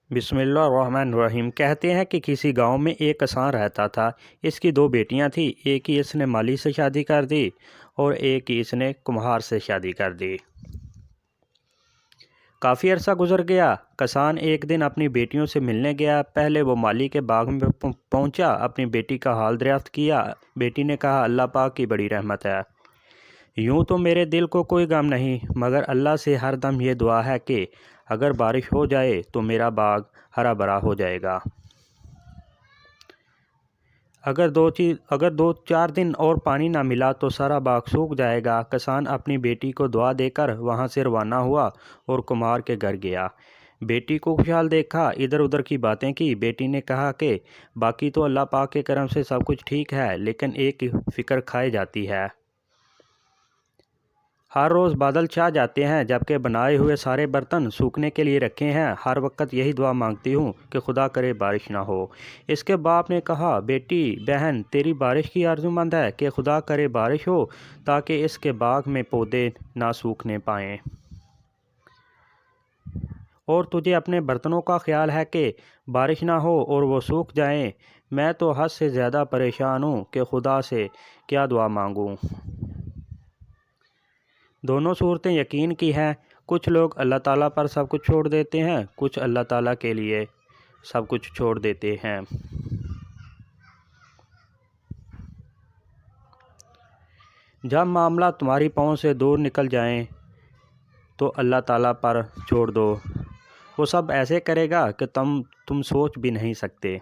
بسم اللہ الرحمن الرحیم۔ کہتے ہیں کہ کسی گاؤں میں ایک کسان رہتا تھا۔ اس کی دو بیٹیاں تھیں، ایک ہی اس نے مالی سے شادی کر دی اور ایک ہی اس نے کمہار سے شادی کر دی۔ کافی عرصہ گزر گیا۔ کسان ایک دن اپنی بیٹیوں سے ملنے گیا۔ پہلے وہ مالی کے باغ میں پہنچا، اپنی بیٹی کا حال دریافت کیا۔ بیٹی نے کہا، اللہ پاک کی بڑی رحمت ہے، یوں تو میرے دل کو کوئی غم نہیں، مگر اللہ سے ہر دم یہ دعا ہے کہ اگر بارش ہو جائے تو میرا باغ ہرا بھرا ہو جائے گا۔ اگر دو چار دن اور پانی نہ ملا تو سارا باغ سوکھ جائے گا۔ کسان اپنی بیٹی کو دعا دے کر وہاں سے روانہ ہوا اور کمہار کے گھر گیا۔ بیٹی کو خوشحال دیکھا، ادھر ادھر کی باتیں کی۔ بیٹی نے کہا کہ باقی تو اللہ پاک کے کرم سے سب کچھ ٹھیک ہے، لیکن ایک فکر کھائی جاتی ہے۔ ہر روز بادل چھا جاتے ہیں جبکہ بنائے ہوئے سارے برتن سوکھنے کے لیے رکھے ہیں۔ ہر وقت یہی دعا مانگتی ہوں کہ خدا کرے بارش نہ ہو۔ اس کے باپ نے کہا، بیٹی بہن تیری بارش کی آرزو مند ہے کہ خدا کرے بارش ہو تاکہ اس کے باغ میں پودے نہ سوکھنے پائیں، اور تجھے اپنے برتنوں کا خیال ہے کہ بارش نہ ہو اور وہ سوکھ جائیں۔ میں تو حد سے زیادہ پریشان ہوں کہ خدا سے کیا دعا مانگوں۔ دونوں صورتیں یقین کی ہیں۔ کچھ لوگ اللہ تعالیٰ پر سب کچھ چھوڑ دیتے ہیں، کچھ اللہ تعالیٰ کے لیے سب کچھ چھوڑ دیتے ہیں۔ جب معاملہ تمہاری پہنچ سے دور نکل جائیں تو اللہ تعالیٰ پر چھوڑ دو، وہ سب ایسے کرے گا کہ تم سوچ بھی نہیں سکتے۔